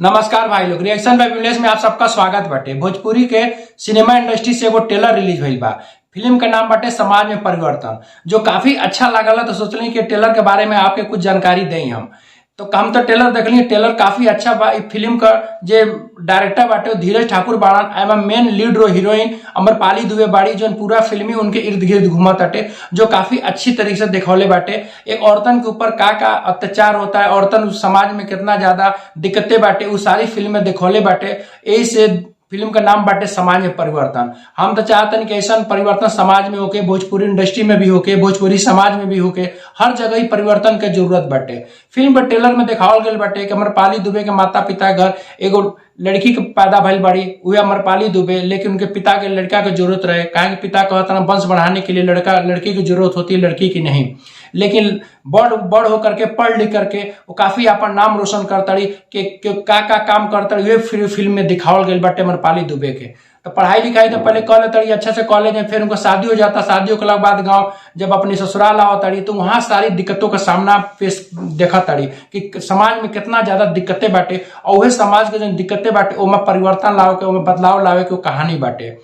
नमस्कार भाई लोग, रिएक्शन बाय विमलेश में आप सबका स्वागत बाटे। भोजपुरी के सिनेमा इंडस्ट्री से एगो ट्रेलर रिलीज भइल बा। फिल्म का नाम बाटे समाज में परिवर्तन, जो काफी अच्छा लागल। तो सोचली कि ट्रेलर के बारे में आपके कुछ जानकारी दें हम तो ट्रेलर देखली। ट्रेलर काफी अच्छा बा। फिल्म का जे डायरेक्टर बाटे धीरज ठाकुर बाड़न, एवं main lead heroine Amrapali Dubey बाड़ी, जो पूरा फिल्मी उनके इर्द गिर्द घूमत बाटे, जो काफी अच्छी तरीके से दिखौले बाटे। एक औरतन के ऊपर का अत्याचार होता है, औरतन समाज में कितना ज्यादा दिक्कतें बाटे, वो सारी फिल्म में दिखौले बाटे। यही से फिल्म का नाम बाटे समाज में परिवर्तन। हम तो चाहते हैं कि ऐसा परिवर्तन समाज में होके, भोजपुरी इंडस्ट्री में भी होके, भोजपुरी समाज में भी होके, हर जगह ही परिवर्तन के जरूरत बाटे। फिल्म के ट्रेलर में दिखावल गई बाटे कि अमरपाली दुबे के माता पिता घर एगो लड़की के पैदा भइल बाड़ी, वह अमरपाली दुबे, लेकिन उनके पिता के लड़का की जरूरत रहे। कहा कि पिता कहता ना वंश बढ़ाने के लिए लड़की की जरूरत होती है, लड़की की नहीं। लेकिन बड़ होकर के पढ़ लिख करके वो काफी अपन नाम रोशन करताड़ी कि का काम करता फिल्म में दिखावल गई बाटे अमरपाली दुबे के। तो पढ़ाई लिखाई तो पहले कर लेता अच्छा से कॉलेज में, फिर उनका शादी हो जाता। शादी होने के बाद गांव जब अपनी ससुराल आवताड़ी तो वहां सारी दिक्कतों का सामना पेश देखा ताड़ी कि समाज में कितना ज्यादा दिक्कतें बाटे, और वही समाज के जो दिक्कतें बाटे ओमे परिवर्तन लावे के, ओमे बदलाव लावे के कहानी बाटे।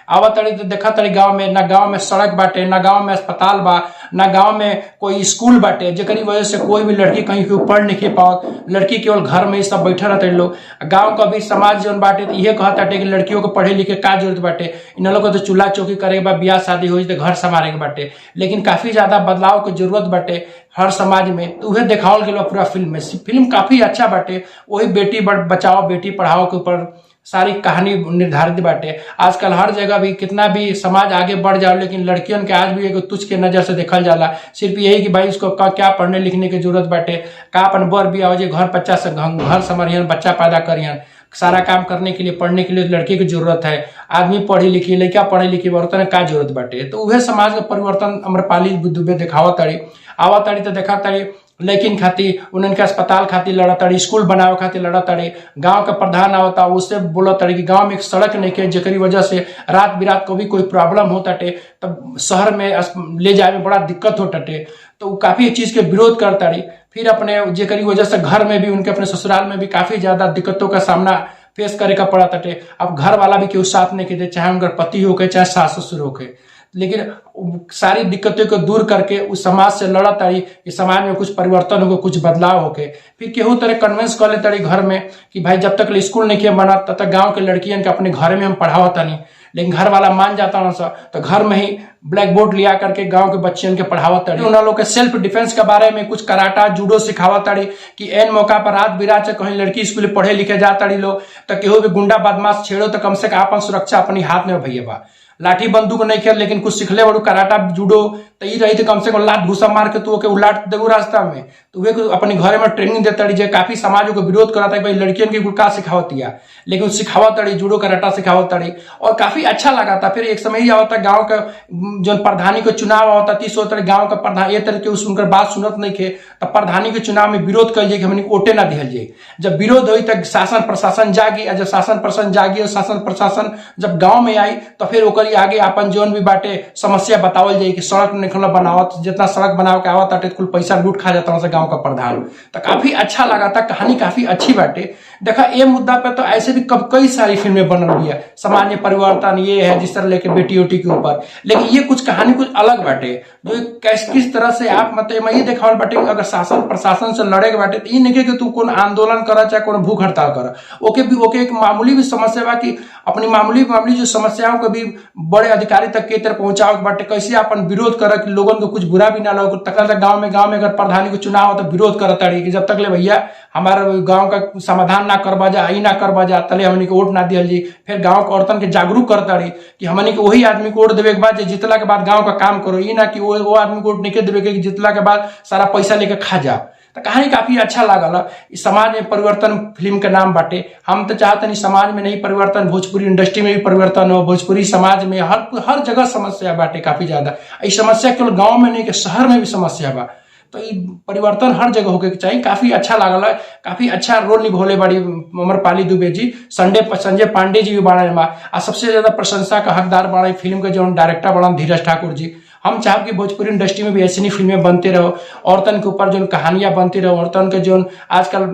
आवताड़ी तो देखा ताड़ी गांव में ना गांव में सड़क बाटे, ना गांव में अस्पताल बा, ना गांव में कोई स्कूल बाटे, जेकरी वजह से कोई भी लड़की कहीं के पढ़ नहीं पावत। लड़की केवल घर में ही सब बैठे रहते लोग। गांव का भी समाज जो बाटे तो ये कहता कि लड़कियों को पढ़े लिखे का जरूरत बाटे, इन लोग को तो चूल्हा चौकी करे के बाद ब्याह शादी हो तो घर संभाले के बाटे। लेकिन काफी ज्यादा बदलाव की जरूरत बाटे हर समाज में, तो वह दिखावल गया पूरा फिल्म में। फिल्म काफी अच्छा बाटे। वही बेटी बचाओ बेटी पढ़ाओ के ऊपर सारी कहानी निर्धारित बाटे। आजकल हर जगह भी कितना भी समाज आगे बढ़ जाओ, लेकिन लड़कियों के आज भी एक तुच्छ के नजर से देखल जाला। सिर्फ यही कि भाई इसको क्या पढ़ने लिखने की जरूरत बाटे, का अपन बर भी आओ घर बच्चा से घर संभरियन, बच्चा पैदा करियन, सारा काम करने के लिए पढ़ने के लिए लड़की की जरूरत है। आदमी पढ़ी लिखी, लड़का पढ़े लिखी, औरतन का जरूरत बाटे। तो वह समाज का परिवर्तन अमरपाली दुबे दिखावा ताड़ी। आवा ताड़ी तो देखा ताड़ी लेकिन खातिर उनके अस्पताल खातिर लड़ा ताड़ी, स्कूल बनावे खातिर लड़ा ताड़ी। गांव का प्रधान आवता उससे बोला ताड़ी कि गांव में एक सड़क नहीं के, जेकरी वजह से रात बिरात को भी कोई प्रॉब्लम होता टे तब शहर में ले जाए में बड़ा दिक्कत होता टे। तो काफी चीज के विरोध करता रही। फिर अपने जेकरी वजह से घर में भी उनके अपने ससुराल में भी काफी ज्यादा दिक्कतों का सामना फेस करे का पड़ा ताटे। अब घर वाला भी केहू साथ नहीं के, चाहे उनका पति होके चाहे सास ससुर होके। लेकिन सारी दिक्कतों को दूर करके उस समाज से लड़ा ताड़ी कि समाज में कुछ परिवर्तन होके, कुछ बदलाव होके। फिर केहू तरह कन्विंस कर ले ताड़ी घर में कि भाई जब तक स्कूल नहीं किया बना तब तक गांव के लड़कियन के अपने घर में हम पढ़ावता नहीं। लेकिन घर वाला मान जाता ना सर, तो घर में ही ब्लैक बोर्ड लिया करके गांव के बच्चियों के पढ़ावत ताड़ी। उन लोग के सेल्फ डिफेंस के बारे में कुछ कराटा जूडो सिखावत ताड़ी कि एन मौका पर रात बिरात से कहीं लड़की स्कूल पढ़े लिखे जा ताड़ी लोग, तो केहू भी गुंडा बदमाश छेड़ो तो कम से कम अपन सुरक्षा अपनी हाथ में भैया बा। लाठी बंदूक नहीं खेल, लेकिन कुछ सिखले बड़ू कराटा जूडो तो ये रही थे कम से कम लात घुसा मार के तू उलाट देगो रास्ता में। तो वे अपने घर में ट्रेनिंग देता रही, काफी समाजों को विरोध कराता है भाई लड़कियों की का सिखावती है, लेकिन सिखावत रही जूडो कराटा सिखावत रही, और काफी अच्छा लगा था। फिर एक समय ही होता गाँव का जो प्रधानी का चुनाव होता 30 होता गाँव का प्रधान ये तरह के उनकर बात सुनत नहीं थे, तब प्रधानी के चुनाव में विरोध कर कि हमने वोटे ना दिहल जाए। जब विरोध हुई तब शासन प्रशासन जागी, और जब शासन प्रशासन जागी और शासन प्रशासन जब गाँव में आई तो फिर ओकर आगे अपन जोन भी बाटे समस्या बतावल जाए कि सड़क निकल बनावत, जितना सड़क बनाव के आवत आटे कुल पैसा लूट खा जाता गांव का प्रधान। तो काफी अच्छा लगा था, कहानी काफी अच्छी बाटे। देखा ये मुद्दा पे तो ऐसे भी कई सारी फिल्में बनल हुई है, समाज में परिवर्तन ये है जिस तरह लेके बेटी उटी के ऊपर, लेकिन ये कुछ कहानी कुछ अलग बाटे जो किस तरह से आप मतलब ये देखावल बाटे कि अगर शासन प्रशासन से लड़े के बाटे तो ये नहीं कि तू कौन आंदोलन करा चाहे कौन भूख हड़ताल करा। ओके एक मामूली भी समस्या बा कि अपनी मामूली जो समस्याओं को भी बड़े अधिकारी तक के तरह पहुंचाओ बाटे, कैसे अपन विरोध कर कि लोगों को कुछ बुरा भी ना लगे। तक गांव में अगर प्रधानी को चुनाव हो तो विरोध करता रही कि जब तक ले भैया हमारा गांव का समाधान ना करवा जा, आई ना करवा जा, तले हमने के वोट ना दियल जी। फिर गांव के औरतन के जागरूक करता रही कि हमने के वही आदमी को वोट देवे के बाद जितला के बाद गांव का काम करो, ये ना कि वो आदमी को वोट नहीं देवे के जितला के बाद सारा पैसा लेके खा जा। तो कहानी काफी अच्छा लागल। समाज में परिवर्तन फिल्म के नाम बाटे। हम तो चाहते नहीं समाज में नहीं परिवर्तन, भोजपुरी इंडस्ट्री में भी परिवर्तन हो, भोजपुरी समाज में हर जगह समस्या बाटे काफी ज्यादा। ये समस्या केवल गांव में नहीं कि शहर में भी समस्या बा, तो ये परिवर्तन हर जगह होके चाहिए। काफी अच्छा लागल, काफी अच्छा रोल निभोले बड़ी अमरपाली दुबे जी। संजय पांडे जी भी बाड़े बा, और सबसे ज्यादा प्रशंसा का हकदार बाड़े फिल्म के जो डायरेक्टर बड़ा धीरज ठाकुर जी। हम चाहब कि भोजपुरी इंडस्ट्री में भी ऐसी फिल्में बनते रहो, औरतन के ऊपर जो कहानियां बनती रहो, औरतन के जो आजकल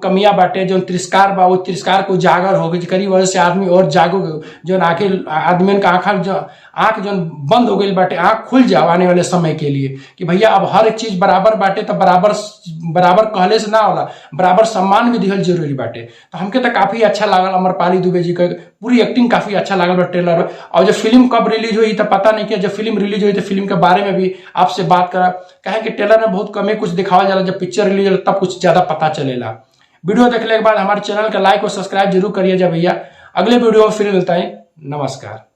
कमियां बाटे, जो तिरस्कार बा वो तिरस्कार को जागर हो गई, करी वजह से आदमी और जागो, जो आदमी का आंख जो बंद हो गई बाटे, आंख खुल जाओ आने वाले समय के लिए कि भैया अब हर एक चीज बराबर बाटे, तो बराबर कहले से ना होला, बराबर सम्मान भी दिहल जरूरी बाटे। तो हमके तो काफी अच्छा लागल अमरपाली दुबे जी का पूरी एक्टिंग काफी अच्छा लागल बा ट्रेलर। और जब फिल्म कब रिलीज हुई तो पता नहीं, कि जब फिल्म रिलीज हुई तो फिल्म के बारे में भी आपसे बात करा, कहे कि ट्रेलर में बहुत कम ही कुछ दिखावा जाला, जब पिक्चर रिलीज होला तब कुछ ज्यादा पता चलेला। वीडियो देखने के बाद हमारे चैनल का लाइक और सब्सक्राइब जरूर करिए जा भैया। अगले वीडियो में फिर मिलता है, नमस्कार।